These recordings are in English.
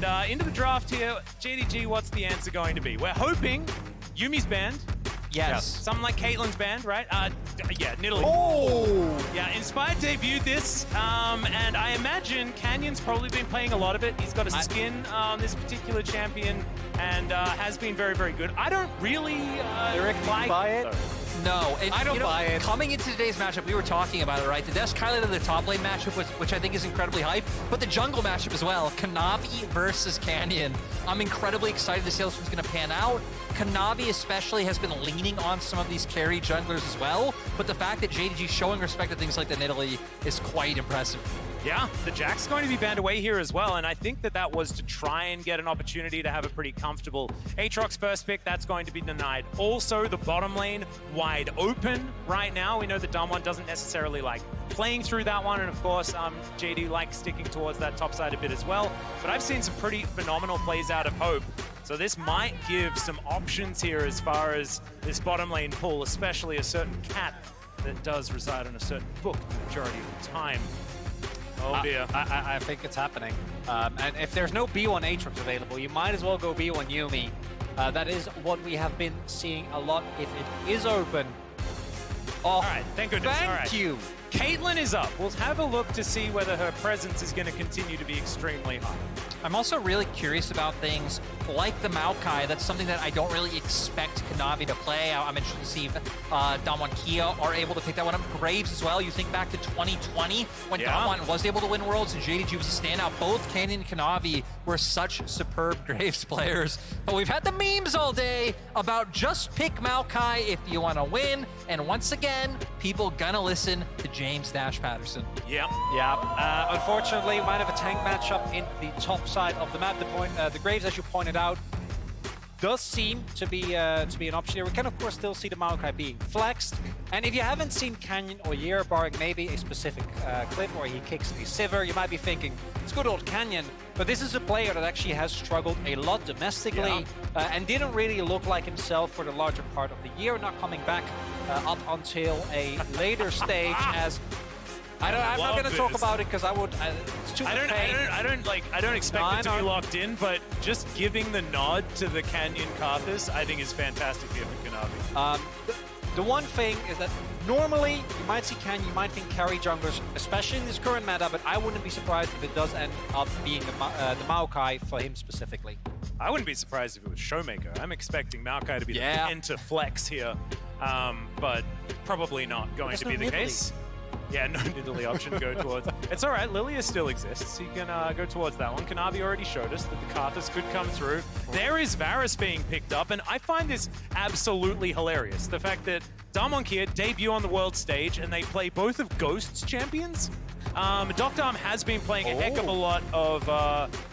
And into the draft here, JDG, what's the answer going to be? We're hoping Yumi's banned. Yes. Something like Caitlyn's banned, right? Yeah, Nidalee. Oh! Yeah, Inspired debuted this, and I imagine Canyon's probably been playing a lot of it. He's got a skin on this particular champion, and has been very, very good. I don't really buy it. No, I don't buy it. Coming into today's matchup, we were talking about it, right? The Desk highlighted the top lane matchup, which I think is incredibly hype, but the jungle matchup as well. Kanavi versus Canyon. I'm incredibly excited to see how this one's going to pan out. Kanavi especially has been leaning on some of these carry junglers as well, but the fact that JDG is showing respect to things like the Nidalee is quite impressive. Yeah, the Jack's going to be banned away here as well, and I think that was to try and get an opportunity to have a pretty comfortable Aatrox first pick. That's going to be denied. Also, the bottom lane wide open right now. We know that Damwon doesn't necessarily like playing through that one, and of course, JD likes sticking towards that top side a bit as well. But I've seen some pretty phenomenal plays out of Hope. So this might give some options here as far as this bottom lane pull, especially a certain cat that does reside on a certain book the majority of the time. Oh dear. I think it's happening. And if there's no B1 Aatrox available, you might as well go B1 Yuumi. That is what we have been seeing a lot if it is open. Oh, all right, thank goodness. Thank you. Caitlyn is up. We'll have a look to see whether her presence is going to continue to be extremely high. I'm also really curious about things like the Maokai. That's something that I don't really expect Kanavi to play. I'm interested to see if Damwon Kia are able to pick that one up. Graves as well. You think back to 2020 when Damwon was able to win Worlds and JDG was a standout. Both Canyon and Kanavi were such superb Graves players. But we've had the memes all day about just pick Maokai if you want to win. And once again, people gonna listen to James Dash Patterson. Yep. Yeah. Unfortunately, we might have a tank matchup in the top side of the map. The Graves, as you pointed out, does seem to be an option here. We can, of course, still see the Maokai being flexed. And if you haven't seen Canyon or Year, barring maybe a specific clip where he kicks a Sivir, you might be thinking, it's good old Canyon. But this is a player that actually has struggled a lot domestically and didn't really look like himself for the larger part of the year, not coming back up until a later stage as... I'm not going to talk about it because I would. It's too much pain. I don't expect it to be locked in, but just giving the nod to the Canyon Karthus, I think is fantastic here for Kanavi. The one thing is that normally you might see Canyon, you might think carry junglers, especially in this current meta, but I wouldn't be surprised if it does end up being the Maokai for him specifically. I wouldn't be surprised if it was Showmaker. I'm expecting Maokai to be the enter flex here, but probably not going to be the case. Yeah, no Nidalee option go towards. It's all right, Lilia still exists. You can go towards that one. Kanavi already showed us that the Karthus could come through. There is Varus being picked up, and I find this absolutely hilarious. The fact that Damwon Kia debut on the world stage, and they play both of Ghost's champions. Dr. Arm has been playing a heck of a lot of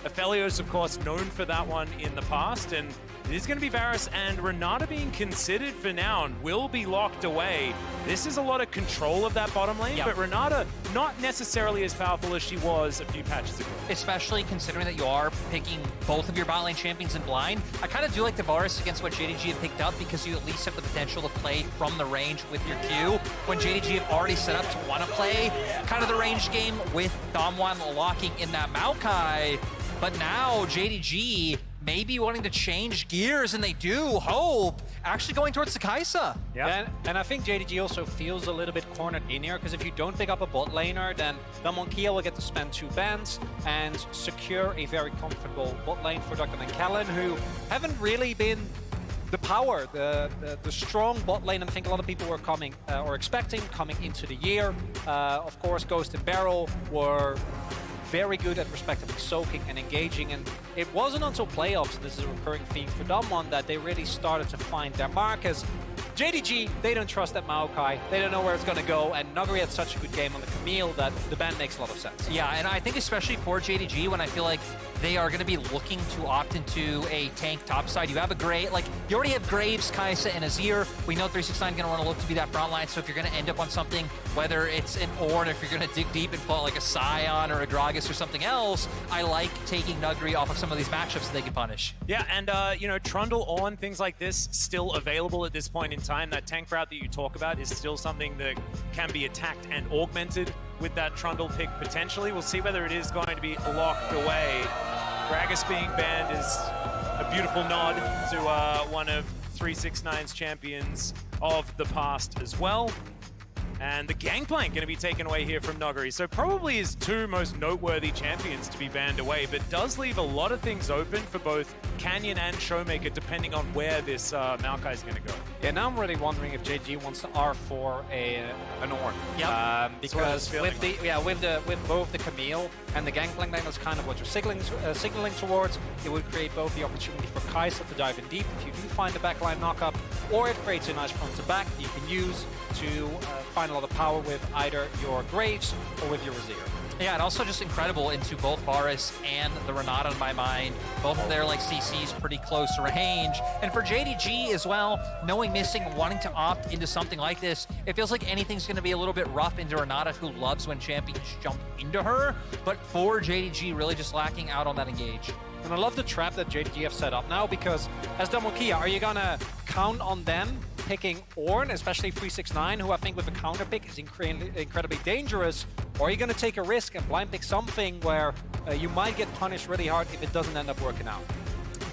Aphelios, of course, known for that one in the past, and it is going to be Varus and Renata being considered for now and will be locked away. This is a lot of control of that bottom lane, but Renata not necessarily as powerful as she was a few patches ago. Especially considering that you are picking both of your bot lane champions in blind. I kind of do like the Varus against what JDG had picked up because you at least have the potential to play from the range with your Q. When JDG had already set up to want to play kind of the ranged game with Damwon locking in that Maokai. But now JDG maybe wanting to change gears, and they do. Hope actually going towards the Kaisa. Yeah, and I think JDG also feels a little bit cornered in here, because if you don't pick up a bot laner, then Damwon Kia will get to spend 2 bans and secure a very comfortable bot lane for Dr. and Kellen, who haven't really been the power, the strong bot lane, and I think a lot of people were coming or expecting coming into the year. Of course, Ghost and Barrel were very good at respectively soaking and engaging, and it wasn't until playoffs, and this is a recurring theme for Damwon, that they really started to find their mark. As JDG, they don't trust that Maokai, they don't know where it's going to go, and Nuguri had such a good game on the Camille that the ban makes a lot of sense. Yeah, and I think especially for JDG, when I feel like they are going to be looking to opt into a tank topside. You have a great, you already have Graves, Kaisa, and Azir. We know 369 is going to want to look to be that front line, so if you're going to end up on something, whether it's an Ornn, if you're going to dig deep and pull like a Scion or a Gragas or something else, I like taking Nuguri off of some of these matchups that they can punish. Yeah, and, you know, Trundle, Ornn, things like this, still available at this point in time. That tank route that you talk about is still something that can be attacked and augmented with that Trundle pick potentially. We'll see whether it is going to be locked away. Gragas being banned is a beautiful nod to one of 369's champions of the past as well. And the Gangplank going to be taken away here from Noguri. So probably his two most noteworthy champions to be banned away, but does leave a lot of things open for both Canyon and Showmaker, depending on where this Maokai is going to go. Yeah, now I'm really wondering if JDG wants to R4 an Ornn. Yep. Because with both the Camille and the Gangplank, that's kind of what you're signaling towards. It would create both the opportunity for Kai'Sa to dive in deep if you do find the backline knockup, or it creates a nice front to back you can use to find a lot of power with either your Graves or with your Razir. Yeah, and also just incredible into both Varus and the Renata in my mind. Both of their CCs pretty close range. And for JDG as well, knowing missing, wanting to opt into something like this, it feels like anything's going to be a little bit rough into Renata, who loves when champions jump into her. But for JDG, really just lacking out on that engage. And I love the trap that JDG have set up now, because as Damokia, are you going to count on them picking Ornn, especially 369, who I think with a counter pick is incredibly dangerous? Or are you going to take a risk and blind pick something where you might get punished really hard if it doesn't end up working out?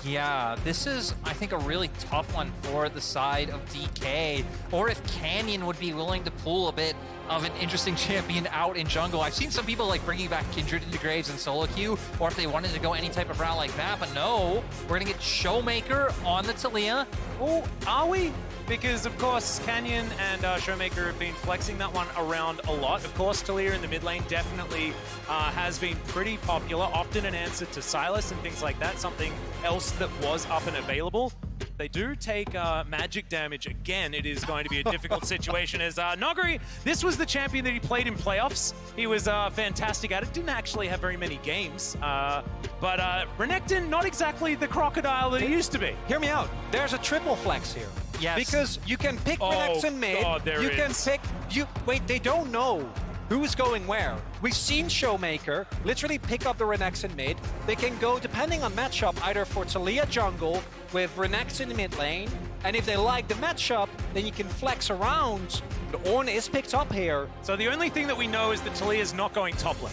Yeah, this is, I think, a really tough one for the side of DK, or if Canyon would be willing to pull a bit of an interesting champion out in jungle. I've seen some people bringing back Kindred into Graves and solo queue, or if they wanted to go any type of route like that, but no, we're gonna get Showmaker on the Taliyah. Oh, are we? Because, of course, Canyon and Showmaker have been flexing that one around a lot. Of course, Taliyah in the mid lane definitely has been pretty popular, often an answer to Sylas and things like that, something else that was up and available. They do take magic damage. Again, it is going to be a difficult situation as Noguri, this was the champion that he played in playoffs. He was fantastic at it. Didn't actually have very many games. But Renekton, not exactly the crocodile that he used to be. Hear me out. There's a triple flex here. Yes. Because you can pick Renekton mid. God, there you is. can pick... Wait, they don't know who's going where. We've seen Showmaker literally pick up the Renekton mid. They can go, depending on matchup, either for Taliyah jungle with Renekton mid lane, and if they like the matchup, then you can flex around. The Ornn is picked up here. So the only thing that we know is that Taliyah is not going top lane.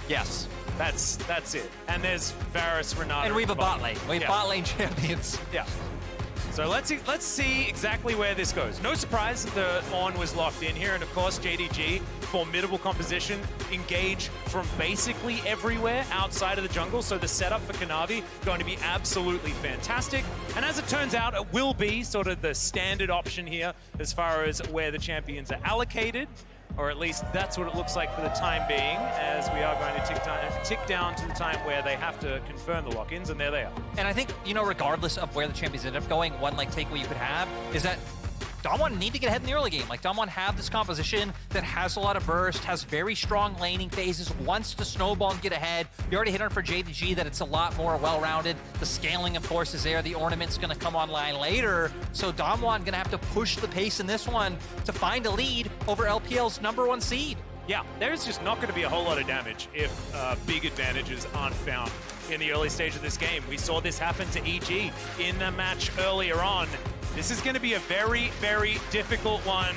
Yes. That's it. And there's Varus, Renata. And we have a bot lane. We have bot lane champions. Yeah. So let's see exactly where this goes. No surprise that the Ornn was locked in here, and of course JDG, formidable composition, engage from basically everywhere outside of the jungle, so the setup for Kanavi going to be absolutely fantastic. And as it turns out, it will be sort of the standard option here as far as where the champions are allocated, or at least that's what it looks like for the time being, as we are going to tick down to the time where they have to confirm the lock-ins, and there they are. And I think, regardless of where the champions end up going, one takeaway you could have is that Damwon need to get ahead in the early game. Damwon have this composition that has a lot of burst, has very strong laning phases, wants to snowball and get ahead. You already hit on for JDG that it's a lot more well-rounded. The scaling, of course, is there. The ornament's going to come online later. So Damwon going to have to push the pace in this one to find a lead over LPL's #1 seed. Yeah, there's just not going to be a whole lot of damage if big advantages aren't found in the early stage of this game. We saw this happen to EG in the match earlier on. This is going to be a very, very difficult one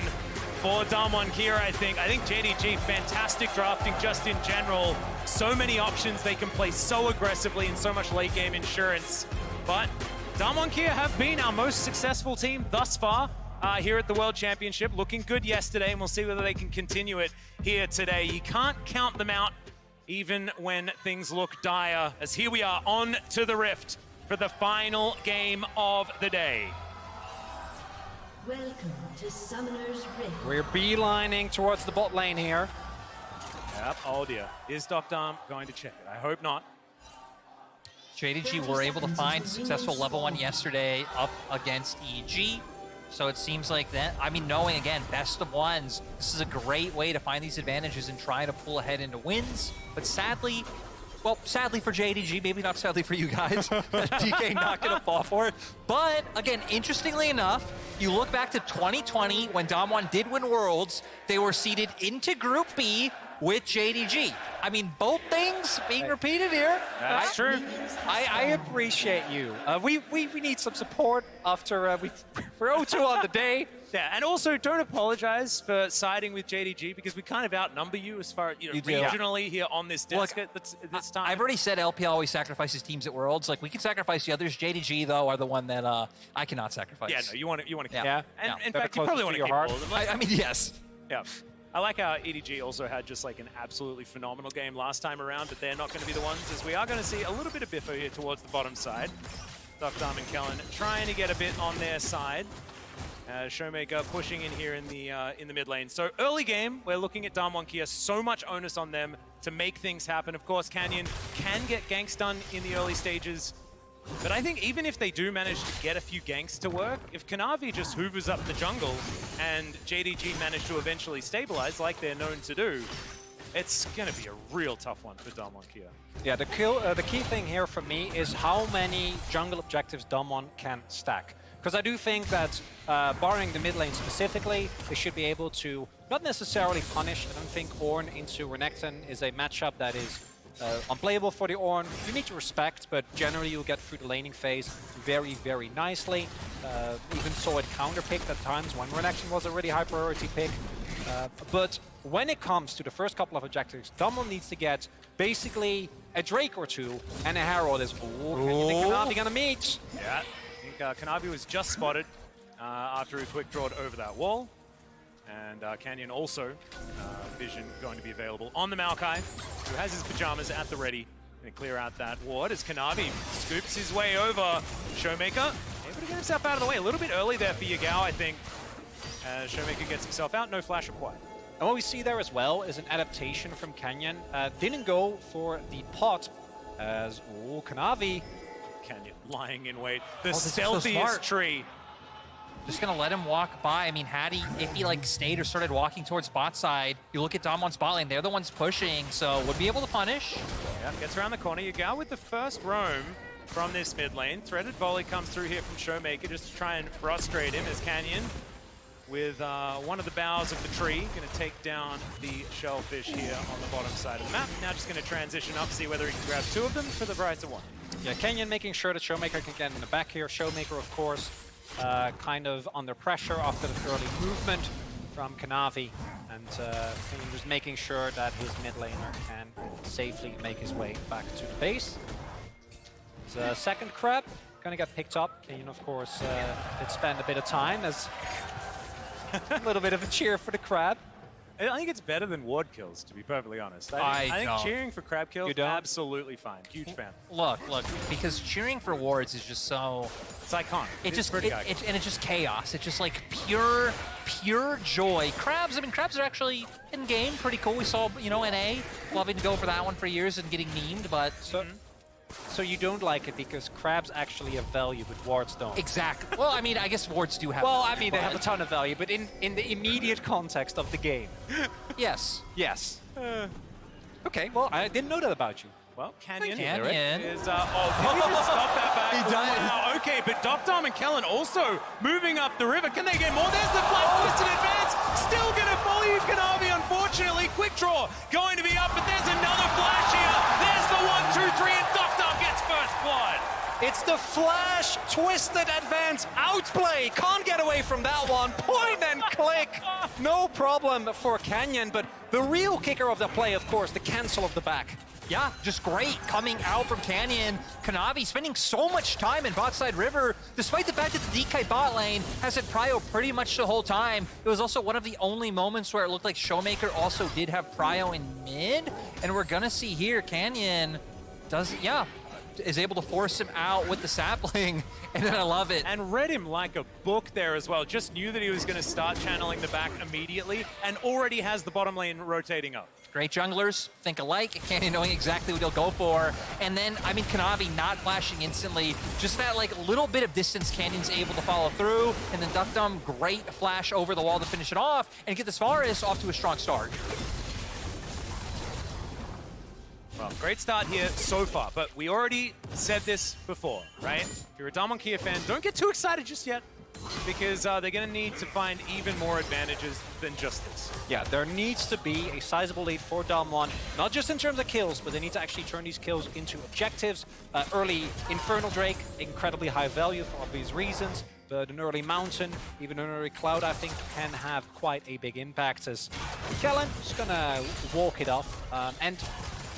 for Damwon here, I think. I think JDG, fantastic drafting just in general. So many options they can play so aggressively and so much late game insurance. But Damwon Kia have been our most successful team thus far here at the World Championship. Looking good yesterday, and we'll see whether they can continue it here today. You can't count them out even when things look dire, as here we are on to the Rift for the final game of the day. Welcome to Summoner's Rift. We're beelining towards the bot lane here. Yep, oh dear. Is Dr. going to check it? I hope not. JDG were able to find a successful level 1 yesterday up against EG. So it seems like that, knowing again, best of ones, this is a great way to find these advantages and try to pull ahead into wins. But sadly, well, sadly for JDG, maybe not sadly for you guys, DK not going to fall for it. But again, interestingly enough, you look back to 2020 when Damwon did win Worlds, they were seeded into Group B with JDG. Both things being repeated here. That's true. I appreciate you. We need some support after We're 0-2 on the day. Yeah, and also don't apologize for siding with JDG because we kind of outnumber you as far as, You do. regionally here on this desk Look, at this time. I've already said LP always sacrifices teams at Worlds. Like, we can sacrifice the others. JDG, though, are the one that I cannot sacrifice. Yeah, no, you want to keep. Yeah. And Yeah. in They're fact, the you probably closest want to to your keep heart. all of them. I mean, yes. Yeah. I like how EDG also had just like an absolutely phenomenal game last time around, but they're not going to be the ones, as we are going to see a little bit of Biffo here towards the bottom side. Dr. and Kellen trying to get a bit on their side. Showmaker pushing in here in the mid lane. So early game, we're looking at Damwon Kia, so much onus on them to make things happen. Of course, Canyon can get ganks done in the early stages, but I think even if they do manage to get a few ganks to work, if Kanavi just hoovers up the jungle and JDG manage to eventually stabilize like they're known to do, it's going to be a real tough one for Damwon Kia. Yeah, the key thing here for me is how many jungle objectives Damwon can stack. Because I do think that, barring the mid lane specifically, they should be able to not necessarily punish. I don't think Ornn into Renekton is a matchup that is unplayable for the Ornn. You need to respect, but generally you'll get through the laning phase very, very nicely. Even saw it counterpicked at times when Renekton was a really high priority pick. But when it comes to the first couple of objectives, Damwon needs to get basically a Drake or two and a Herald is, Canyon and Kanavi gonna meet? Yeah, I think Kanavi was just spotted after he quick drawed over that wall. And Canyon also, vision going to be available on the Maokai, who has his pajamas at the ready. Going to clear out that ward as Kanavi scoops his way over. Showmaker able to get himself out of the way. A little bit early there for Yagao, I think. Showmaker gets himself out, no flash required. And what we see there as well is an adaptation from Canyon. Didn't go for the pot as, Kanavi. Canyon lying in wait. The this is so stealthiest smart. tree. Just gonna let him walk by. I mean, if he like stayed or started walking towards bot side, you look at Damwon's bot lane, they're the ones pushing, so would be able to punish. Yeah, gets around the corner. Yagao with the first roam from this mid lane. Threaded volley comes through here from Showmaker just to try and frustrate him as Canyon with one of the boughs of the tree. Going to take down the shellfish here on the bottom side of the map. Now just going to transition up, see whether he can grab two of them for the price of one. Yeah, Canyon making sure that Showmaker can get in the back here. Showmaker, of course, kind of under pressure after the early movement from Kanavi. And Canyon just making sure that his mid laner can safely make his way back to the base. The second crab gonna get picked up. Canyon, of course, did spend a bit of time as a little bit of a cheer for the crab. I think it's better than ward kills, to be perfectly honest. I think don't. cheering for crab kills, You don't? absolutely fine. Huge fan. Look, because cheering for wards is just so. It's iconic. It's pretty iconic. and it's just chaos. It's just like pure joy. Crabs, I mean, crabs are actually in game pretty cool. We saw, NA loving to go for that one for years and getting memed, but So you don't like it because crabs actually have value, but wards don't. exactly. Well, I mean, I guess wards do have. Well, value, I mean, they have a but- ton of value, but in the immediate context of the game. Yes. Yes. Okay, well, I didn't know that about you. Well, Canyon Canyon. is... did he just stop that back? He died. Wow, okay, but Dr. and Kellen also moving up the river. Can they get more? There's the flash twist in advance. Still going to follow you, Kanavi, unfortunately. Quick draw going to be up, but there's another flash here. There's the 1, 2, 3, and Dr. gets first blood. It's the flash twisted advance outplay. Can't get away from that one. Point and click. No problem for Canyon, but the real kicker of the play, of course, the cancel of the back. Yeah, just great coming out from Canyon. Kanavi spending so much time in bot side river, despite the fact that the DK bot lane has had prio pretty much the whole time. It was also one of the only moments where it looked like Showmaker also did have prio in mid. And we're gonna see here, Canyon is able to force him out with the sapling, and then I love it. And read him like a book there as well. Just knew that he was going to start channeling the back immediately and already has the bottom lane rotating up. Great junglers, think alike, Canyon knowing exactly what he'll go for. And then, I mean, Kanavi not flashing instantly, just that like little bit of distance Canyon's able to follow through, and then Duckdom, great flash over the wall to finish it off, and get this Varus off to a strong start. Well, great start here so far, but we already said this before, right? If you're a Damwon Kia fan, don't get too excited just yet, because they're going to need to find even more advantages than just this. Yeah, there needs to be a sizable lead for Damwon, not just in terms of kills, but they need to actually turn these kills into objectives. Early Infernal Drake, incredibly high value for obvious reasons. but an early Mountain, even an early Cloud, I think can have quite a big impact as Kellen is gonna walk it off. And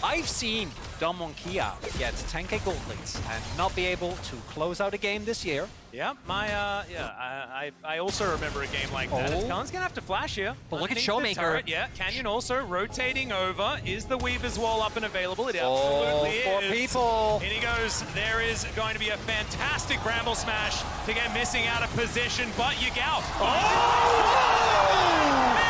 I've seen Kia get 10k gold leads and not be able to close out a game this year. Yeah, I also remember a game like that. Kellen's gonna have to flash here. But look at Underneath the Showmaker. turret, yeah, Canyon also rotating over. Is the Weaver's Wall up and available? It absolutely for is. people. In he goes. There is going to be a fantastic Bramble Smash to get missing out of position, but Yagao.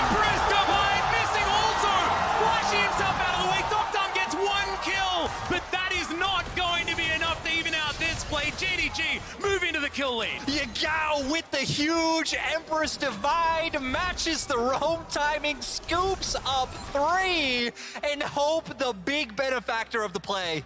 Empress Divine missing also. Flashing himself out of the way. Doctom gets 1 kill, but that is not going to be enough to even out this play. JDG moving to the kill lead. Yagao with the huge Empress Divide matches the roam timing, scoops up 3, and Hope the big benefactor of the play.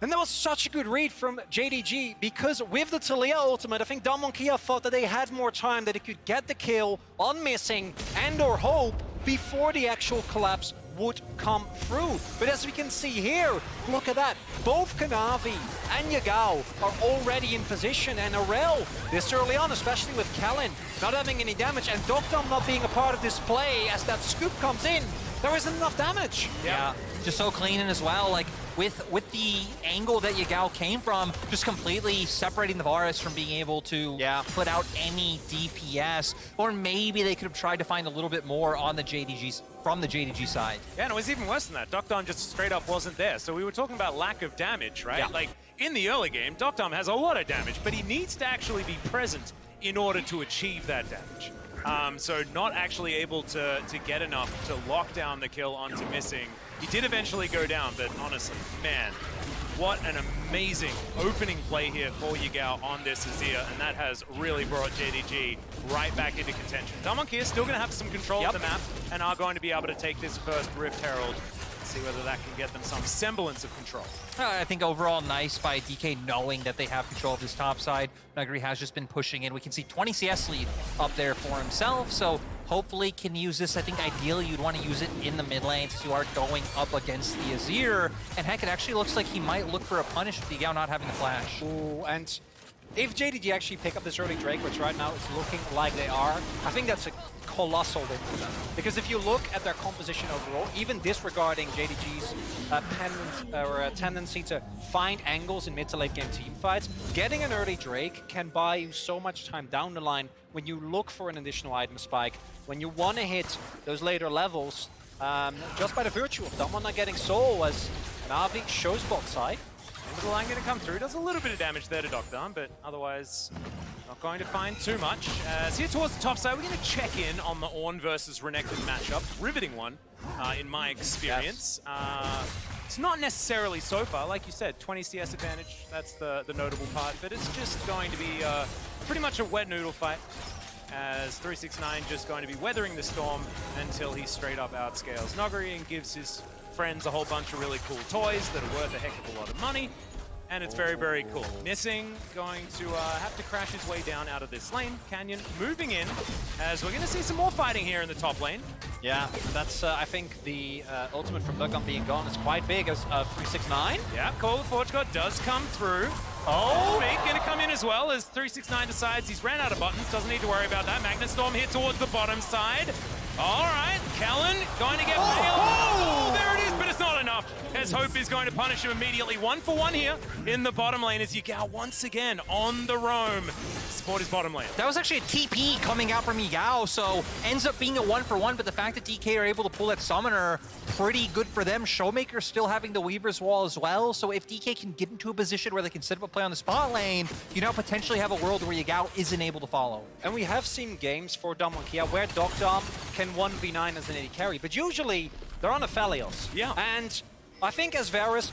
And that was such a good read from JDG because with the Talia ultimate, I think Kia thought that they had more time, that they could get the kill on Missing and or Hope before the actual collapse would come through. But as we can see here, look at that. Both Kanavi and Yagao are already in position, and Arel, this early on, especially with Kellen not having any damage and Doctom not being a part of this play as that scoop comes in, there isn't enough damage. Yeah, just so clean and as well, like with the angle that Yagao came from, just completely separating the Varus from being able to put out any DPS, or maybe they could have tried to find a little bit more on the JDG's from the JDG side. Yeah, and it was even worse than that. Doctom just straight up wasn't there. So we were talking about lack of damage, right? Yeah. Like in the early game, Doctom has a lot of damage, but he needs to actually be present in order to achieve that damage. So not actually able to get enough to lock down the kill onto Missing. He did eventually go down, but honestly, man, what an amazing opening play here for Yagao on this Azir, and that has really brought JDG right back into contention. Kia is still going to have some control of the map and are going to be able to take this first Rift Herald. See whether that can get them some semblance of control. I think overall nice by DK knowing that they have control of this top side. Nuguri has just been pushing in. We can see 20 CS lead up there for himself, so hopefully can use this. I think ideally you'd want to use it in the mid lane since you are going up against the Azir. And heck, it actually looks like he might look for a punish with Yagao not having the flash. Ooh, and if JDG actually pick up this early Drake, which right now is looking like they are, I think that's a colossal win for them. Because if you look at their composition overall, even disregarding JDG's tendency to find angles in mid to late game team fights, getting an early Drake can buy you so much time down the line when you look for an additional item spike, when you want to hit those later levels, just by the virtue of someone not getting soul, as Navi shows bot side. Into the line going to come through. Does a little bit of damage there to Doctom, but otherwise not going to find too much. As here towards the top side, we're going to check in on the Ornn versus Renekton matchup. Riveting one, in my experience. It's not necessarily so far. Like you said, 20 CS advantage. That's the notable part. But it's just going to be pretty much a wet noodle fight, as 369 just going to be weathering the storm until he straight up outscales Nuguri and gives his friends a whole bunch of really cool toys that are worth a heck of a lot of money, and it's very, very cool. Missing going to have to crash his way down out of this lane. Canyon moving in, as we're going to see some more fighting here in the top lane. Yeah, that's, I think, the ultimate from Doctom being gone is quite big, as 369. Yeah, Call of Forge God does come through. Oh, Meek going to come in as well, as 369 decides he's ran out of buttons, doesn't need to worry about that. Magnet Storm here towards the bottom side. All right, Kellen going to get nailed. Oh, there it is, but it's not enough, as Hope is going to punish him immediately. 1-for-1 here in the bottom lane as Yagao once again on the roam. Support his bottom lane. That was actually a TP coming out from Yagao, so ends up being a 1-for-1, but the fact that DK are able to pull that summoner, pretty good for them. Showmaker still having the Weaver's Wall as well, so if DK can get into a position where they can set up a play on the spot lane, you now potentially have a world where Yagao isn't able to follow. And we have seen games for Kia where Doctom can 1v9 as an AD carry, but usually they're on a Phalios. Yeah. And I think as Varus,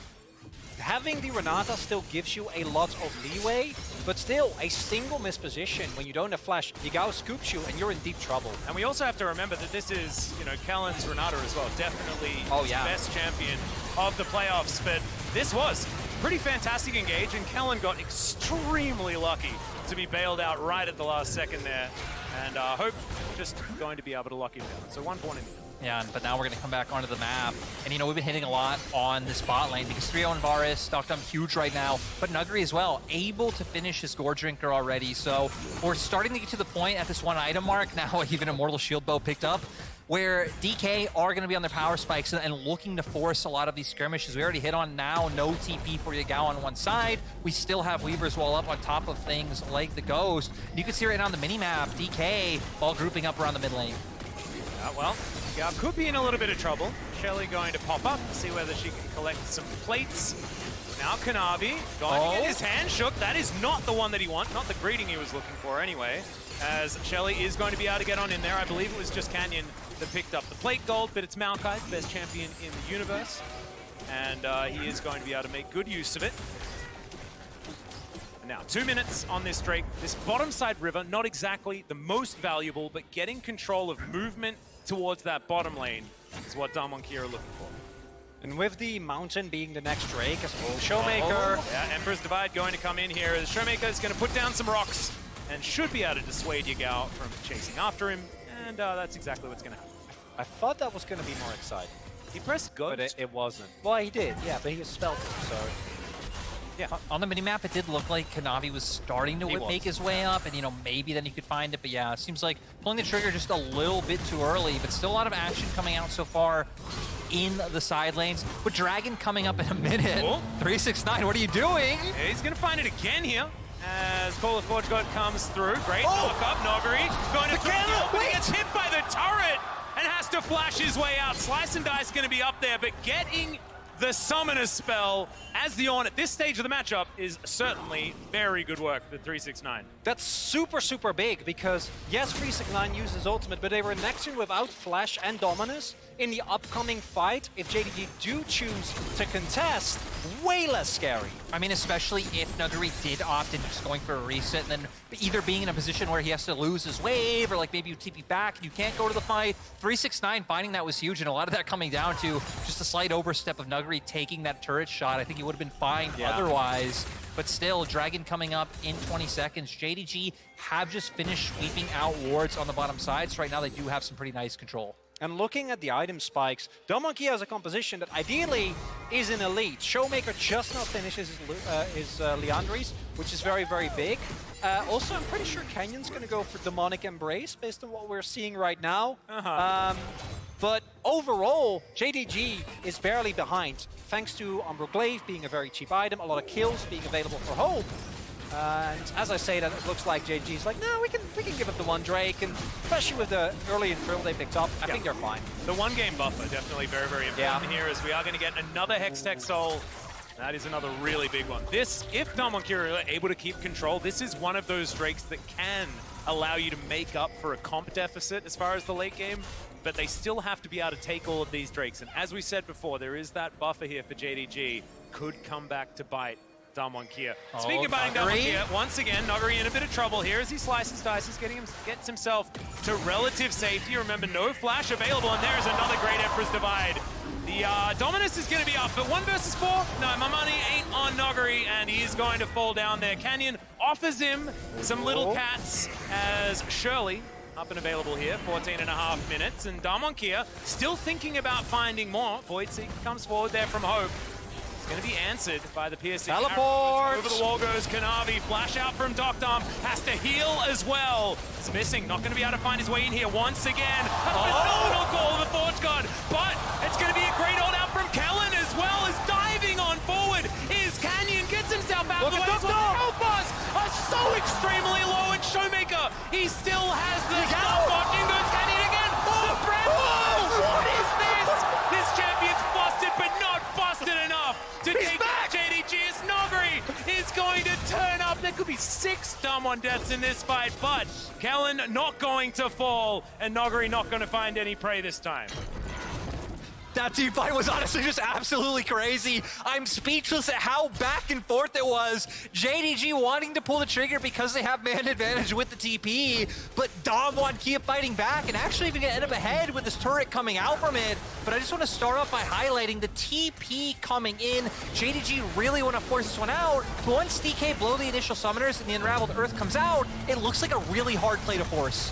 having the Renata still gives you a lot of leeway, but still a single misposition when you don't have flash, Yagao scoops you and you're in deep trouble. And we also have to remember that this is, you know, Kellen's Renata as well. Definitely his best champion of the playoffs, but this was pretty fantastic engage, and Kellen got extremely lucky to be bailed out right at the last second there. And Hope just going to be able to lock him down. So 1 point in the end. Yeah, but now we're going to come back onto the map. And, you know, we've been hitting a lot on this bot lane because 3-0 and Varus, Doctum huge right now, but Nuguri as well, able to finish his Gore Drinker already. So we're starting to get to the point at this 1 item mark, now even Immortal Shield Bow picked up, where DK are going to be on their power spikes and looking to force a lot of these skirmishes. We already hit on now, no TP for Yagao on one side. We still have Weaver's Wall up on top of things like the Ghost. You can see right now on the mini-map, DK all grouping up around the mid lane. Well, Gao could be in a little bit of trouble. Shelly going to pop up, see whether she can collect some plates. Now Kanavi going to get his hand shook. That is not the one that he wants, not the greeting he was looking for anyway, as Shelly is going to be able to get on in there. I believe it was just Canyon that picked up the plate gold, but it's Maokai, the best champion in the universe. And he is going to be able to make good use of it. Now, 2 minutes on this Drake. This bottom side river, not exactly the most valuable, but getting control of movement towards that bottom lane is what Damonkia are looking for. And with the mountain being the next Drake, as well, Showmaker. Yeah, Emperor's Divide going to come in here. The Showmaker is going to put down some rocks and should be able to dissuade Yagao from chasing after him. And that's exactly what's going to happen. I thought that was going to be more exciting. He pressed Ghost. But it wasn't. Well, he did, yeah, but he was spelled it, so... Yeah, on the minimap, it did look like Kanavi was starting to make his way up, and, you know, maybe then he could find it. But yeah, it seems like pulling the trigger just a little bit too early, but still a lot of action coming out so far in the side lanes. But Dragon coming up in a minute. 369, what are you doing? Yeah, he's going to find it again here. As Call of Forge God comes through. Great knock up. Noguri going to throw, but he gets hit by the turret and has to flash his way out. Slice and Dice going to be up there, but getting the Summoner spell as the Ornn at this stage of the matchup is certainly very good work for 369. That's super, super big because, yes, 369 uses ultimate, but they were next to without Flash and Dominus. In the upcoming fight, if JDG do choose to contest, way less scary. I mean, especially if Nuguri did opt in just going for a reset and then either being in a position where he has to lose his wave or like maybe you TP back and you can't go to the fight. 369 finding that was huge, and a lot of that coming down to just a slight overstep of Nuguri taking that turret shot. I think he would have been fine otherwise. But still, Dragon coming up in 20 seconds. JDG have just finished sweeping out wards on the bottom side, so right now they do have some pretty nice control. And looking at the item spikes, Damonkia has a composition that ideally is an elite. Showmaker just now finishes his Liandry's, which is very, very big. Also, I'm pretty sure Canyon's going to go for Demonic Embrace based on what we're seeing right now. But overall, JDG is barely behind, thanks to Umbroglaive being a very cheap item, a lot of kills being available for Hope. And as I say that, it looks like JDG's like, no, we can give up the one Drake, and especially with the early Infernal they picked up, I think they're fine. The one-game buffer definitely very, very important here, as we are going to get another Hextech Soul. That is another really big one. This, if Damonkia are able to keep control, this is one of those Drakes that can allow you to make up for a comp deficit as far as the late game, but they still have to be able to take all of these Drakes. And as we said before, there is that buffer here for JDG. Could come back to bite Damonkia. Speaking of biting Damonkia, once again, Noguri in a bit of trouble here as he slices, dices, gets himself to relative safety. Remember, no flash available, and there's another great Emperor's Divide. The Dominus is going to be up, but 1 versus 4. No, my money ain't on Noguri, and he is going to fall down there. Canyon offers him some little cats as Shirley up and available here, 14.5 minutes, and Damonkia still thinking about finding more. Voidseek comes forward there from Hope. Going to be answered by the piercing. Teleport! Over the wall goes Kanavi. Flash out from Doctom. Has to heal as well. It's missing. Not going to be able to find his way in here once again. A phenomenal call of the Forge God. But it's going to be a great hold out from Kellen as well as diving on forward. Is Canyon. Gets himself out of the way. Help us are so extremely low. And Showmaker, he still has the stopwatch. In goes Canyon again. What is this? This champion's busted, but not busted enough to take back JDG as Noguri is going to turn up. There could be 6 Damwon deaths in this fight, but Kellen not going to fall, and Noguri not going to find any prey this time. That team fight was honestly just absolutely crazy. I'm speechless at how back and forth it was. JDG wanting to pull the trigger because they have man advantage with the TP, but Damonkia fighting back and actually even gonna end up ahead with this turret coming out from it. But I just want to start off by highlighting the TP coming in. JDG really want to force this one out, but once DK blow the initial summoners and the Unraveled Earth comes out, it looks like a really hard play to force.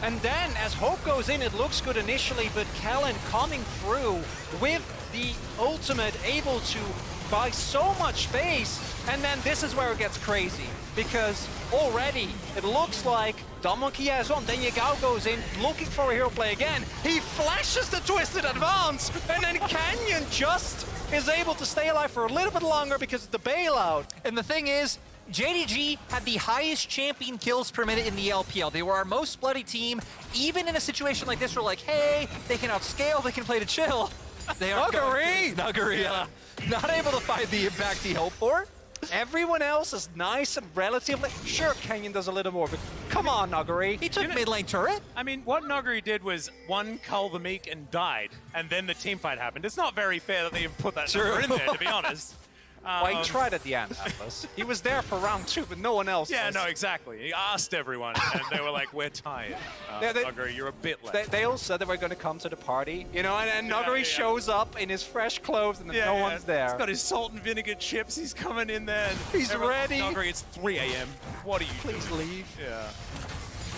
And then, as Hope goes in, it looks good initially, but Kellen coming through with the ultimate, able to buy so much space. And then this is where it gets crazy, because already it looks like Damonkia is on. Then Yagao goes in, looking for a hero play again. He flashes the Twisted Advance, and then Canyon just is able to stay alive for a little bit longer because of the bailout. And the thing is, JDG had the highest champion kills per minute in the LPL. They were our most bloody team. Even in a situation like this, we're like, hey, they can outscale, they can play to chill. They are Nuggery, not able to find the impact he hoped for. Everyone else is nice and relatively... Sure, Canyon does a little more, but come on, Nuggery. He took mid lane turret. I mean, what Nuggery did was one cull the Meek and died, and then the team fight happened. It's not very fair that they even put that number in there, to be honest. Well, he tried at the end, Atlas. He was there for round 2, but no one else Yeah, was. no, exactly. He asked everyone, and they were like, we're tired. Nuggery, you're a bit late. They all said they were going to come to the party, you know, and Nuggery shows up in his fresh clothes, and no one's there. He's got his salt and vinegar chips. He's coming in there. And he's ready. Nuggery, it's 3 a.m. What are you Please doing? leave. Yeah.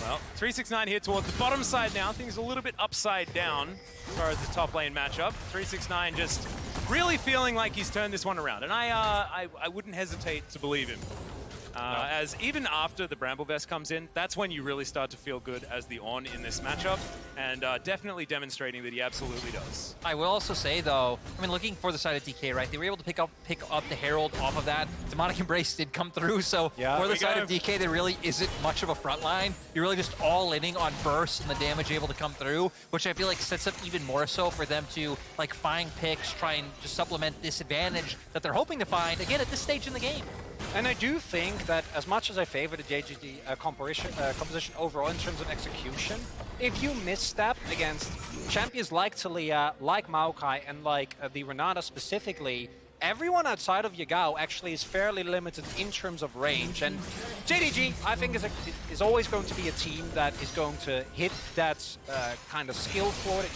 Well, 369 here towards the bottom side now. Things a little bit upside down as far as the top lane matchup. 369 just really feeling like he's turned this one around. And I wouldn't hesitate to believe him. As even after the Bramble Vest comes in, that's when you really start to feel good as the On in this matchup, and definitely demonstrating that he absolutely does. I will also say, though, I mean, looking for the side of DK, right? They were able to pick up the Herald off of that. Demonic Embrace did come through, so for the side of DK, there really isn't much of a front line. You're really just all-inning on burst and the damage able to come through, which I feel like sets up even more so for them to like find picks, try and just supplement this advantage that they're hoping to find, again, at this stage in the game. And I do think that as much as I favor the JDG composition overall in terms of execution, if you misstep against champions like Taliyah, like Maokai, and like the Renata specifically, everyone outside of Yagao actually is fairly limited in terms of range. And JDG, I think, is always going to be a team that is going to hit that kind of skill floor that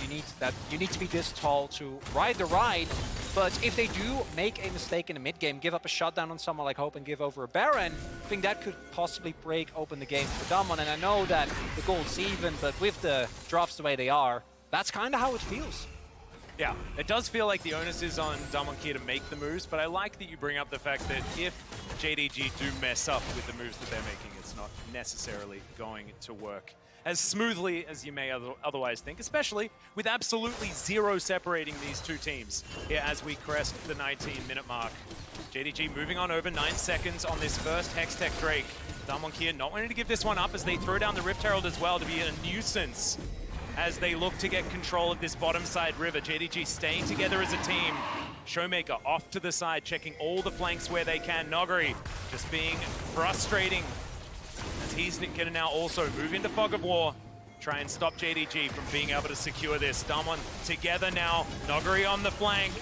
you need to be this tall to ride the ride. But if they do make a mistake in the mid game, give up a shutdown on someone like Hope and give over a Baron, I think that could possibly break open the game for Damwon. And I know that the gold's even, but with the drops the way they are, that's kind of how it feels. Yeah, it does feel like the onus is on Damonkia to make the moves, but I like that you bring up the fact that if JDG do mess up with the moves that they're making, it's not necessarily going to work as smoothly as you may otherwise think, especially with absolutely zero separating these two teams here as we crest the 19-minute mark. JDG moving on over 9 seconds on this first Hextech Drake. Damonkia not wanting to give this one up as they throw down the Rift Herald as well to be a nuisance as they look to get control of this bottom side river. JDG staying together as a team. Showmaker off to the side, checking all the flanks where they can. Nuggery just being frustrating as he's going to now also move into Fog of War, try and stop JDG from being able to secure this. Damwon together now, Nuggery on the flank.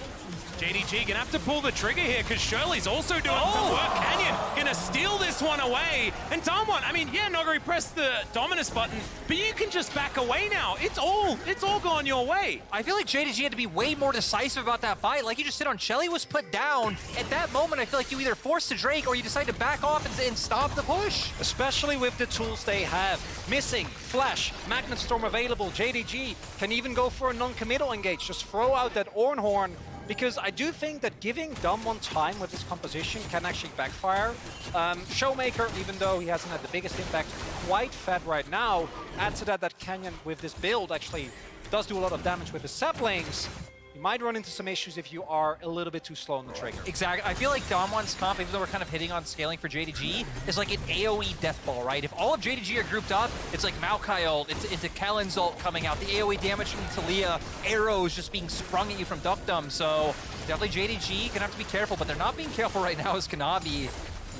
JDG gonna have to pull the trigger here because Shirley's also doing some work. Canyon gonna steal this one away. And Damwon, I mean, yeah, Nuggery pressed the Dominus button, but you can just back away now. It's all gone your way. I feel like JDG had to be way more decisive about that fight. Like you just said, on Shelly was put down. At that moment, I feel like you either force the Drake or you decide to back off and stop the push. Especially with the tools they have. Missing, Flash, Magnet Storm available. JDG can even go for a non-committal engage. Just throw out that Ornhorn. Because I do think that giving Damwon time with this composition can actually backfire. Showmaker, even though he hasn't had the biggest impact, quite fed right now. Add to that Canyon with this build actually does do a lot of damage with the saplings. You might run into some issues if you are a little bit too slow on the trigger. Exactly. I feel like Damwon's comp, even though we're kind of hitting on scaling for JDG, is like an AoE death ball, right? If all of JDG are grouped up, it's like Maokai ult, it's into Kellen's ult coming out, the AoE damage from Taliyah, arrows just being sprung at you from Duckdom. So definitely JDG gonna have to be careful, but they're not being careful right now as Kanavi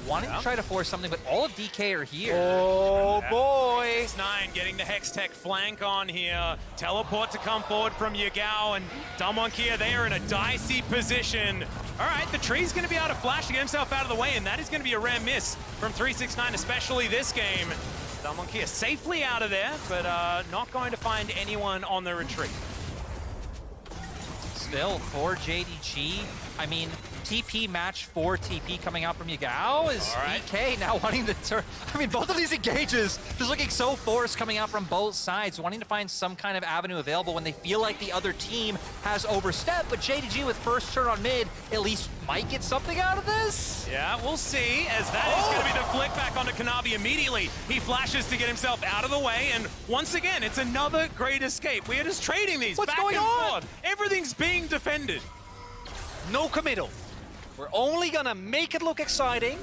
wanting to try to force something, but all of DK are here. Oh boy! 9 getting the Hextech flank on here. Teleport to come forward from Yagao, and Damonkia, they are in a dicey position. All right, the tree's going to be able to flash to get himself out of the way, and that is going to be a rare miss from 369, especially this game. Damonkia safely out of there, but not going to find anyone on the retreat. Still, for JDG, I mean, TP match for TP coming out from Yagao is EK now wanting to turn. I mean, both of these engages just looking so forced coming out from both sides, wanting to find some kind of avenue available when they feel like the other team has overstepped. But JDG with first turn on mid at least might get something out of this. Yeah, we'll see, as that is going to be the flick back onto Kanavi immediately. He flashes to get himself out of the way, and once again, it's another great escape. We are just trading these back and forth. Everything's being defended. No committal. We're only gonna make it look exciting.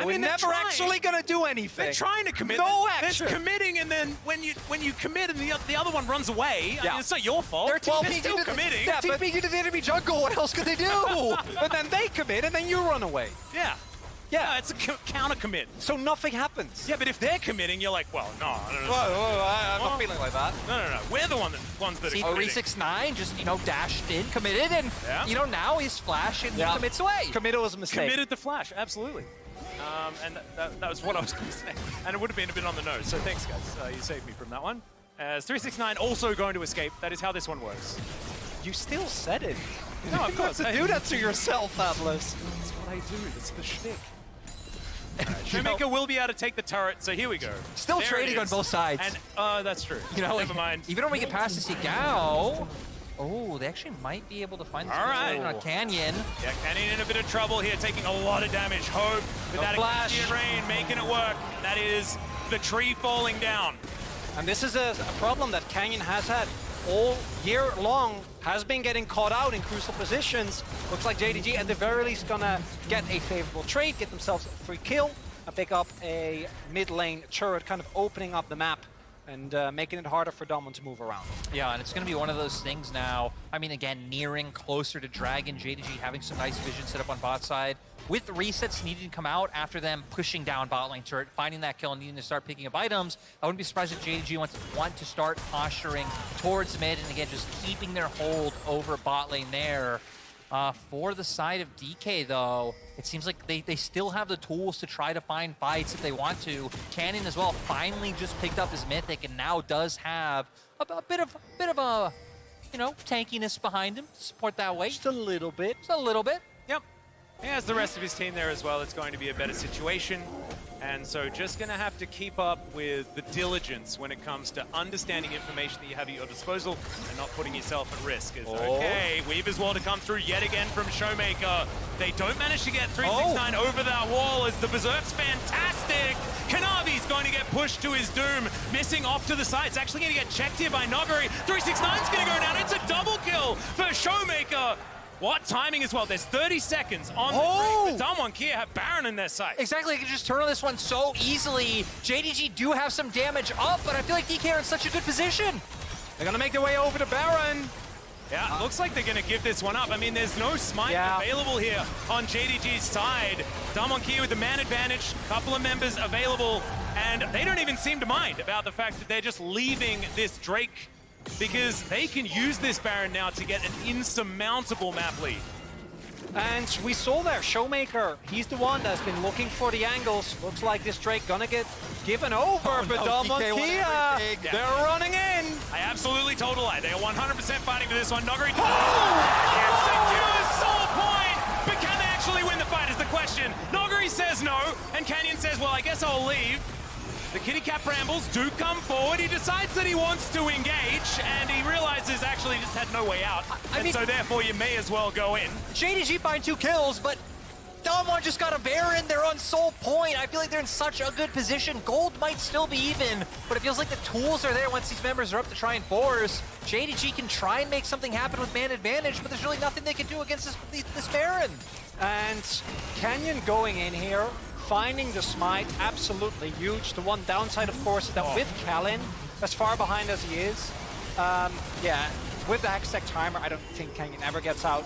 We're never actually gonna do anything. They're trying to commit. No action. They're committing, and then when you commit and the other one runs away, I mean, it's not your fault. They're still committing. Yeah, TPing into the enemy jungle. What else could they do? And then they commit, and then you run away. Yeah. Yeah, it's a counter commit. So nothing happens. Yeah, but if they're committing, you're like, well, no. I'm not feeling like that. No. We're the ones that are committing. 369 just, dashed in, committed, and, now he's flash and he commits away. Committal was a mistake. Committed the flash, absolutely. And that was what I was going to say. And it would have been a bit on the nose, so thanks, guys. You saved me from that one. As 369 also going to escape. That is how this one works. You still said it. No, of course. You have to do that to yourself, Atlas. That's what I do. That's the shtick. Showmaker will be able to take the turret, so here we go. Still trading on both sides. And that's true. Never mind. Even when we get past this Yagao, they actually might be able to find this on Canyon. Yeah, Canyon in a bit of trouble here, taking a lot of damage. Hope with that Ignatian Rain making it work. That is the tree falling down. And this is a problem that Canyon has had all year long, has been getting caught out in crucial positions. Looks like JDG at the very least gonna get a favorable trade, get themselves a free kill, and pick up a mid lane turret, kind of opening up the map and making it harder for Damwon to move around. Yeah, and it's going to be one of those things now. I mean, again, nearing closer to Dragon, JDG having some nice vision set up on bot side. With resets needing to come out after them pushing down bot lane turret, finding that kill and needing to start picking up items, I wouldn't be surprised if JDG want to start posturing towards mid and, again, just keeping their hold over bot lane there. For the side of DK, though, it seems like they still have the tools to try to find fights if they want to. Canyon as well finally just picked up his mythic and now does have a bit of a tankiness behind him to support that weight. Just a little bit. Just a little bit. Yep. He has the rest of his team there as well. It's going to be a better situation. And so just going to have to keep up with the diligence when it comes to understanding information that you have at your disposal and not putting yourself at risk. Okay, Weaver's Wall to come through yet again from Showmaker. They don't manage to get 369 over that wall as the Berserk's fantastic. Kanavi's going to get pushed to his doom, missing off to the side. It's actually going to get checked here by Nogari. 369's going to go down. It's a double kill for Showmaker. What timing as well? There's 30 seconds on the break, but Damwon Kia have Baron in their sight. Exactly, they can just turn on this one so easily. JDG do have some damage up, but I feel like DK are in such a good position. They're gonna make their way over to Baron. Yeah, looks like they're gonna give this one up. I mean, there's no smite available here on JDG's side. Damwon Kia with the man advantage, couple of members available, and they don't even seem to mind about the fact that they're just leaving this Drake, because they can use this Baron now to get an insurmountable map lead. And we saw there, Showmaker, he's the one that's been looking for the angles. Looks like this Drake gonna get given over, but Damwon Kia, they're running in. I absolutely told a lie. They are 100% fighting for this one. Nogari secures Soul Point, but can they actually win the fight is the question. Nogari says no, and Canyon says, well, I guess I'll leave. The Kitty Cat Brambles do come forward. He decides that he wants to engage, and he realizes actually he just had no way out. I mean, so therefore you may as well go in. JDG find 2 kills, but Damwon just got a Baron. They're on Soul Point. I feel like they're in such a good position. Gold might still be even, but it feels like the tools are there once these members are up to try and force. JDG can try and make something happen with man advantage, but there's really nothing they can do against this Baron. And Canyon going in here, finding the smite, absolutely huge. The one downside, of course, is that with Kalin, as far behind as he is, with the Hextech timer, I don't think Canyon ever gets out.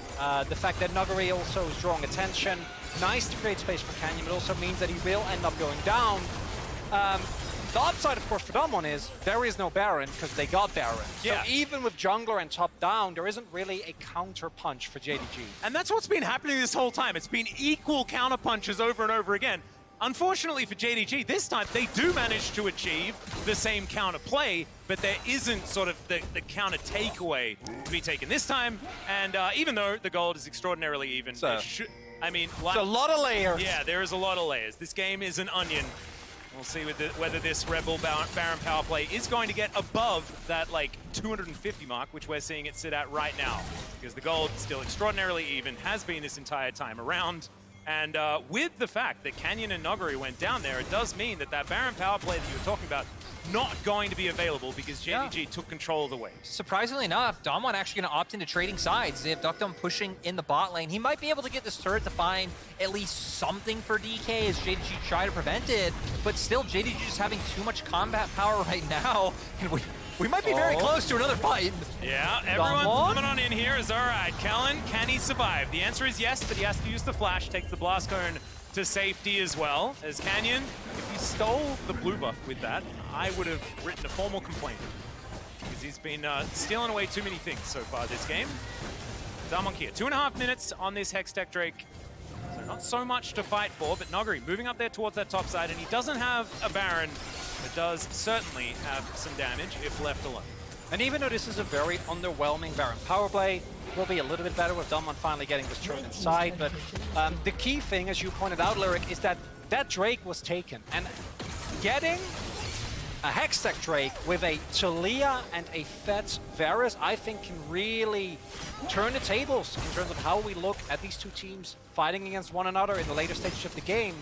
The fact that Nogari also is drawing attention, nice to create space for Canyon, but also means that he will end up going down. The upside, of course, for Damwon is there is no Baron because they got Baron. Yeah. So even with jungler and top down, there isn't really a counter punch for JDG. And that's what's been happening this whole time. It's been equal counter punches over and over again. Unfortunately for JDG, this time they do manage to achieve the same counter play, but there isn't sort of the counter takeaway to be taken this time. And even though the gold is extraordinarily even, I mean, It's a lot of layers. yeah, there is a lot of layers. This game is an onion. We'll see whether this Rebel Baron power play is going to get above that, like, 250 mark, which we're seeing it sit at right now. Because the gold still extraordinarily even, has been this entire time around. And with the fact that Canyon and Noguri went down there, it does mean that that Baron power play that you were talking about not going to be available because JDG took control of the wave. Surprisingly enough, Damwon actually going to opt into trading sides. They have Duckdom pushing in the bot lane. He might be able to get this turret to find at least something for DK as JDG try to prevent it, but still JDG just having too much combat power right now, and we might be very close to another fight. Yeah, everyone's coming on in here is all right. Kellen, can he survive? The answer is yes, but he has to use the flash, takes the blast cone to safety as well. As Canyon, if he stole the blue buff with that, I would have written a formal complaint. Because he's been stealing away too many things so far this game. Damwon here, 2.5 minutes on this Hextech Drake. So not so much to fight for, but Noguri moving up there towards that top side, and he doesn't have a Baron, but does certainly have some damage if left alone. And even though this is a very underwhelming Baron power play, it will be a little bit better with Damwon finally getting this turret inside. But the key thing, as you pointed out, Lyric, is that that Drake was taken. And getting a Hextech Drake with a Talia and a Fetz Varus, I think can really turn the tables in terms of how we look at these two teams fighting against one another in the later stages of the game.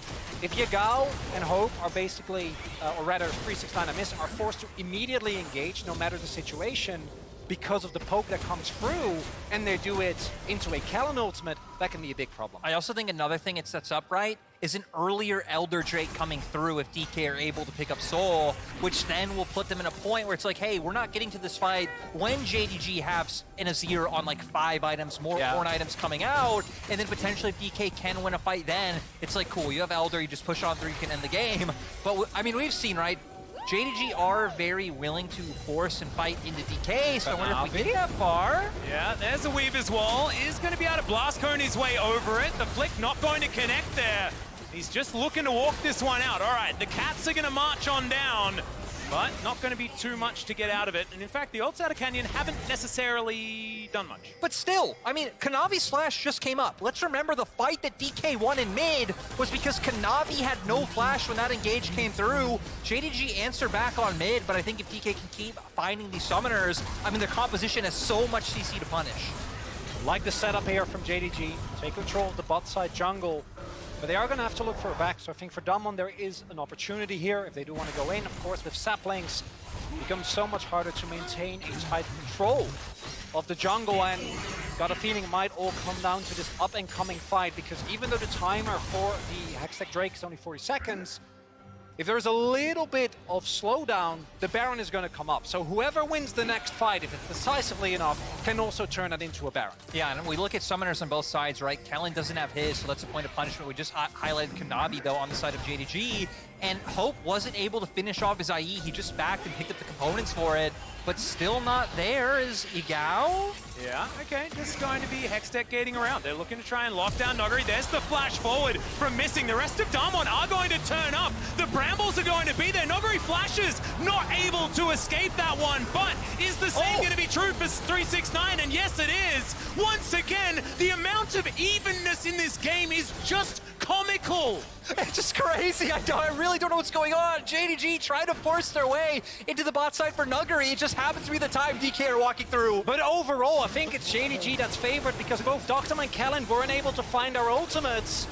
If Yagao and Hope are basically, or rather 369 and Miss, are forced to immediately engage no matter the situation because of the poke that comes through, and they do it into a Kellen ultimate, that can be a big problem. I also think another thing it sets up right is an earlier Elder Drake coming through if DK are able to pick up Soul, which then will put them in a point where it's like, hey, we're not getting to this fight when JDG has an Azir on like 5 items, more Ornn items coming out, and then potentially if DK can win a fight then, it's like, cool, you have Elder, you just push on through, you can end the game. But I mean, we've seen, right, JDG are very willing to force and fight into DK, so I wonder if we get that far. Yeah, there's a Weaver's Wall. Is going to be able to blast cone his way over it. The flick not going to connect there. He's just looking to walk this one out. All right, the Cats are going to march on down, but not going to be too much to get out of it. And in fact, the ults out of Canyon haven't necessarily done much. But still, I mean, Kanavi's flash just came up. Let's remember the fight that DK won in mid was because Kanavi had no flash when that engage came through. JDG answered back on mid, but I think if DK can keep finding these summoners, I mean, their composition has so much CC to punish. Like the setup here from JDG, take control of the bot side jungle, but they are going to have to look for a back. So I think for Damwon there is an opportunity here if they do want to go in. Of course, with saplings, it becomes so much harder to maintain a tight control of the jungle, and got a feeling it might all come down to this up-and-coming fight, because even though the timer for the Hextech Drake is only 40 seconds, if there's a little bit of slowdown, the Baron is going to come up. So whoever wins the next fight, if it's decisively enough, can also turn it into a Baron. Yeah, and we look at summoners on both sides, right? Kellen doesn't have his, so that's a point of punishment. We just highlighted Kanavi, though, on the side of JDG. And Hope wasn't able to finish off his IE. He just backed and picked up the components for it. But still not there is Igao. Yeah, okay, just going to be Hextech gating around. They're looking to try and lock down Noguri. There's the flash forward from missing. The rest of Damwon are going to turn up. The Brambles are going to be there. Noguri flashes, not able to escape that one. But is the same going to be true for 369? And yes, it is. Once again, the amount of evenness in this game is just comical. It's just crazy. I really don't know what's going on. JDG trying to force their way into the bot side for Nuggery. It just happens to be the time DK are walking through. But overall, I think it's JDG that's favored because both Doctor and Kellen weren't able to find our ultimates.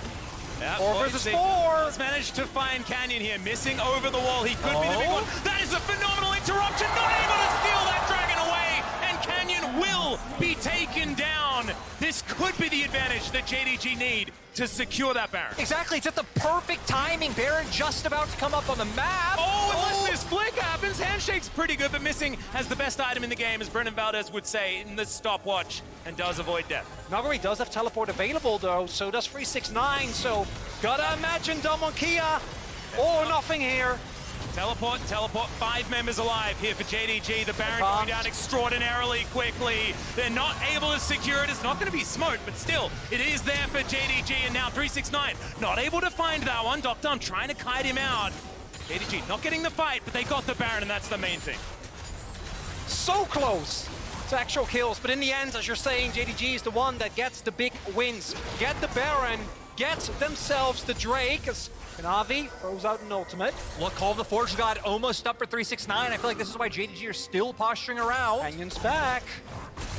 Yeah, 4 versus 4. He's managed to find Canyon here, missing over the wall. He could be the big one. That is a phenomenal interruption. Not able to steal that dragon away. And Canyon will be taken down. This could be the advantage that JDG need to secure that Baron. Exactly, it's at the perfect timing. Baron just about to come up on the map. Oh, unless this flick happens. Handshake's pretty good, but missing has the best item in the game, as Brendan Valdez would say, in the stopwatch, and does avoid death. Noguri does have teleport available, though, so does 369, so gotta imagine Damwon Kia. All or nothing here. Teleport. 5 members alive here for JDG. The Baron going down extraordinarily quickly. They're not able to secure it. It's not going to be smoked, but still, it is there for JDG. And now 369 not able to find that one. Doctor trying to kite him out. JDG not getting the fight, but they got the Baron, and that's the main thing. So close. to actual kills. But in the end, as you're saying, JDG is the one that gets the big wins. Get the Baron, get themselves the Drake, as Kanavi throws out an ultimate. Look, Call of the Forge God almost up for 369. I feel like this is why JDG are still posturing around. Canyon's back.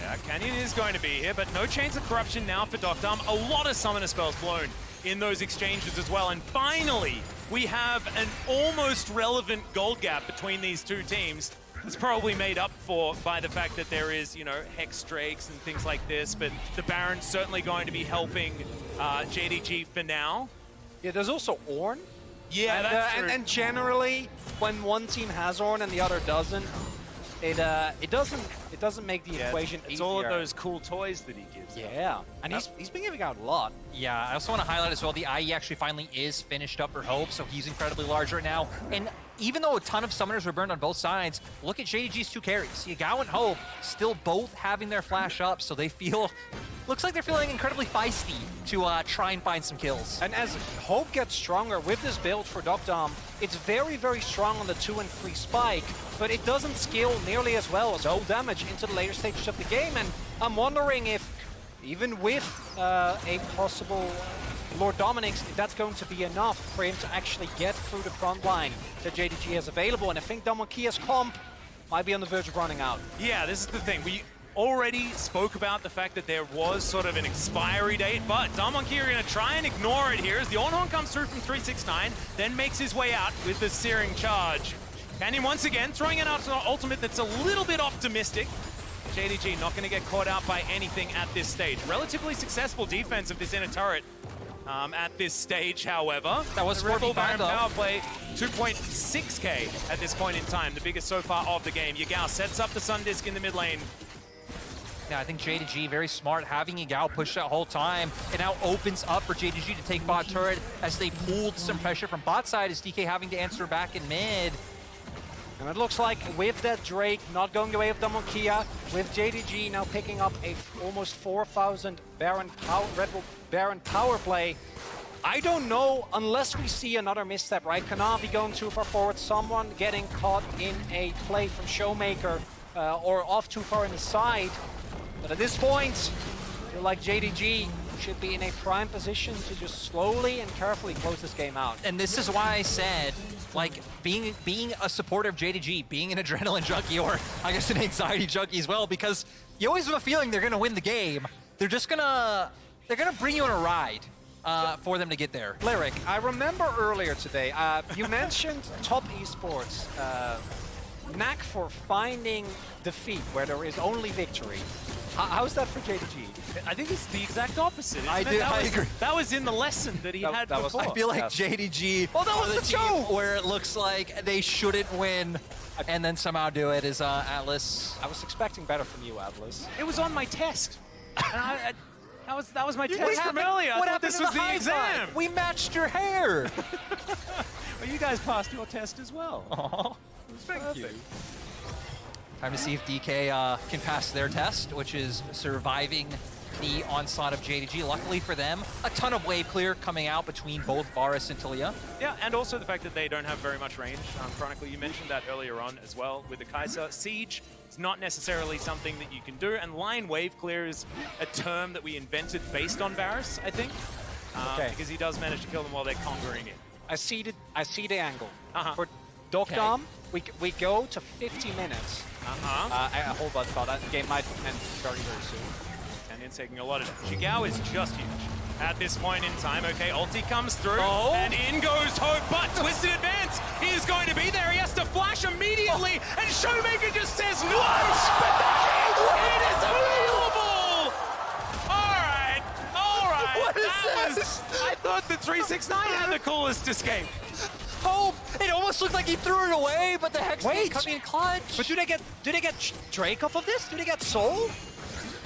Yeah, Canyon is going to be here, but no Chains of Corruption now for Docdom. A lot of Summoner spells blown in those exchanges as well. And finally, we have an almost relevant gold gap between these two teams. It's probably made up for by the fact that there is, you know, Hex Drakes and things like this, but the Baron's certainly going to be helping JDG for now. Yeah, there's also Ornn. Yeah, that's true. And generally, when one team has Ornn and the other doesn't, it doesn't make the equation it's easier. all of those cool toys that he gives. Yeah, and he's been giving out a lot. Yeah, I also want to highlight as well, the IE actually finally is finished up for Hope, so he's incredibly large right now. And even though a ton of summoners were burned on both sides, look at JDG's two carries. Yagao and Hope still both having their flash up, so they feel, looks like they're feeling incredibly feisty to try and find some kills. And as Hope gets stronger with this build for Docdom, it's very, very strong on the 2 and 3 spike, but it doesn't scale nearly as well as full damage into the later stages of the game. And I'm wondering if, even with a possible Lord Dominik's, if that's going to be enough for him to actually get through the front line that JDG has available. And I think Damwon Kia's comp might be on the verge of running out. Yeah, this is the thing. We already spoke about the fact that there was sort of an expiry date, but Damwon Kia are going to try and ignore it here as the Ornn comes through from 369, then makes his way out with the Searing Charge. Canyon once again throwing out an ultimate that's a little bit optimistic. JDG not going to get caught out by anything at this stage. Relatively successful defense of this inner turret at this stage, however. That was the Rebel 45 Baron though. power play, 2.6k at this point in time, the biggest so far of the game. Yagao sets up the Sun Disc in the mid lane. Yeah, I think JDG, very smart, having Yagao push that whole time. It now opens up for JDG to take bot turret as they pulled some pressure from bot side, as DK having to answer back in mid. And it looks like with that Drake not going the way of Damwon Kia, with JDG now picking up a almost 4,000 Baron power, Red Bull Baron power play, I don't know unless we see another misstep, right? Kanavi going too far forward, someone getting caught in a play from Showmaker or off too far in the side. But at this point, I feel like JDG should be in a prime position to just slowly and carefully close this game out. And this is why I said, like, being a supporter of JDG, being an adrenaline junkie, or I guess an anxiety junkie as well, because you always have a feeling they're gonna win the game. They're gonna bring you on a ride for them to get there. Lyric, I remember earlier today, you mentioned top esports, knack for finding defeat where there is only victory. How's that for JDG? I think it's the exact opposite. I agree. That was in the lesson that he had before. I feel like JDG, well, that was the show where it looks like they shouldn't win and then somehow do it is Atlas. I was expecting better from you, Atlas. It was on my test. And that was my test from earlier. What I thought happened this to was the the high exam. five? We matched your hair. Well, you guys passed your test as well. Aww. Thank you. Time to see if DK can pass their test, which is surviving the onslaught of JDG. Luckily for them, a ton of wave clear coming out between both Varus and Talia. Yeah, and also the fact that they don't have very much range. Chronicle, you mentioned that earlier on as well with the Kai'Sa. Siege is not necessarily something that you can do, and line wave clear is a term that we invented based on Varus, I think. Because he does manage to kill them while they're conquering it. I see the angle. For Okay. Docdom, we go to 50 minutes. I hold that thought. That game might end very, very soon. Canyon's taking a lot of damage. Jigao is just huge at this point in time. Okay, ulti comes through, and in goes Hope, but Twisted Advance is going to be there. He has to flash immediately, and Showmaker just says no! It is available! All right. What is this? I thought the 369 had the coolest escape. Hope! It almost looked like he threw it away, but the Hex Wait. coming in clutch. But do they get Drake off of this? Do they get Soul?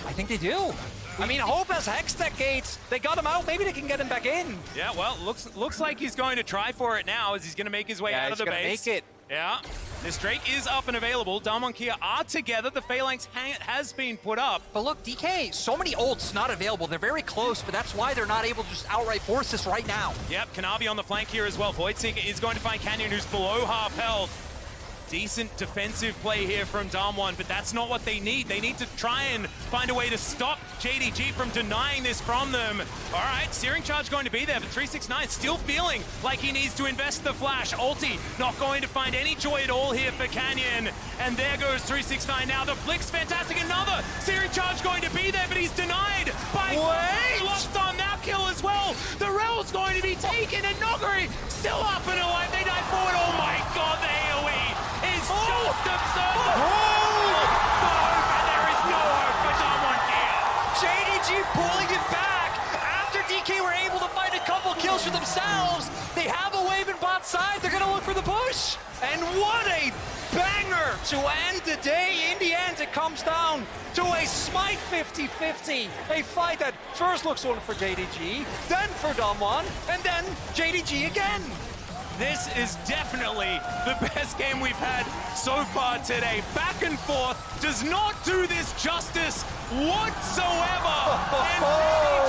I think they do. I mean, Hope has Hextech gates. They got him out. Maybe they can get him back in. Yeah, well, looks like he's going to try for it now as he's going to make his way out of the base. He's gonna make it. Yeah, this Drake is up and available. Damwon Kia are together. The Phalanx has been put up. But look, DK, so many ults not available. They're very close, but that's why they're not able to just outright force this right now. Yep, Kanavi on the flank here as well. Voidseeker is going to find Canyon, who's below half health. decent defensive play here from Damwon, but that's not what they need. They need to try and find a way to stop JDG from denying this from them. All right, Searing Charge going to be there, but 369 still feeling like he needs to invest the flash. Ulti not going to find any joy at all here for Canyon. And there goes 369 now. The flick's fantastic. Another Searing Charge going to be there, but he's denied by locked on that kill as well. The Rel's going to be taken, and Noguri still up and alive. They dive forward. Oh my god, the AoE is just absurd. And there is no hope for Damwon here. JDG pulling it back after DK were able to find a couple kills for themselves. They have a wave in bot side. They're going to look for the push. And what a banger to end the day. In the end, it comes down to a Smite 50-50. A fight that first looks on for JDG, then for Damwon, and then JDG again. This is definitely the best game we've had so far today. Back and forth does not do this justice whatsoever. And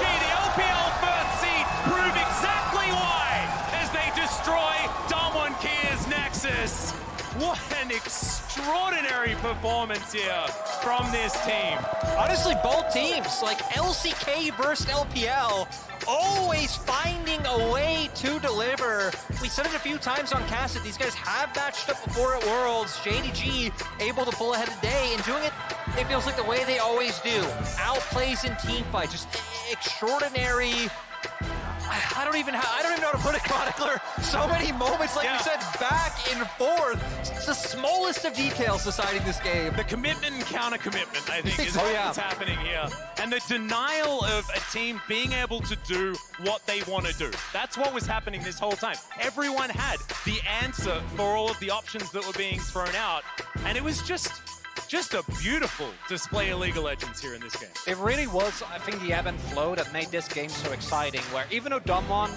JDG, the LPL first seed, prove exactly why as they destroy Damwon Kia's Nexus. What an extraordinary performance here from this team. Honestly, both teams, like LCK versus LPL, always finding a way to deliver. We said it a few times on Cast that these guys have matched up before at Worlds. JDG able to pull ahead today and doing it, it feels like the way they always do. Outplays in teamfight, just extraordinary. I don't even know how to put it, Chronicler. So many moments, like you said, back and forth. It's the smallest of details deciding this game. The commitment and counter-commitment, I think, is what's happening here. And the denial of a team being able to do what they want to do. That's what was happening this whole time. Everyone had the answer for all of the options that were being thrown out. And it was just a beautiful display of League of Legends here in this game. It really was, I think, the ebb and flow that made this game so exciting, where even though Damwon,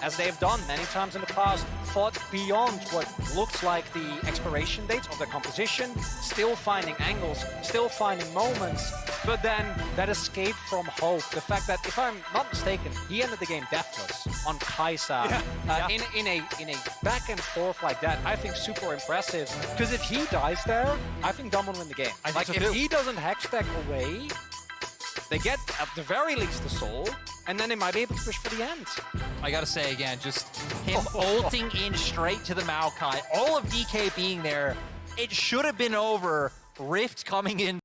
as they have done many times in the past, fought beyond what looks like the expiration date of their composition, still finding angles, still finding moments, but then that escape from hope. The fact that, if I'm not mistaken, he ended the game deathless on Kaisa. In a back and forth like that, I think super impressive, because if he dies there, I think Damwon win the game. Like, if he doesn't Hextech away, they get, at the very least, the soul, and then they might be able to push for the end. I gotta say again, just him ulting in straight to the Maokai, all of DK being there, it should have been over. Rift coming in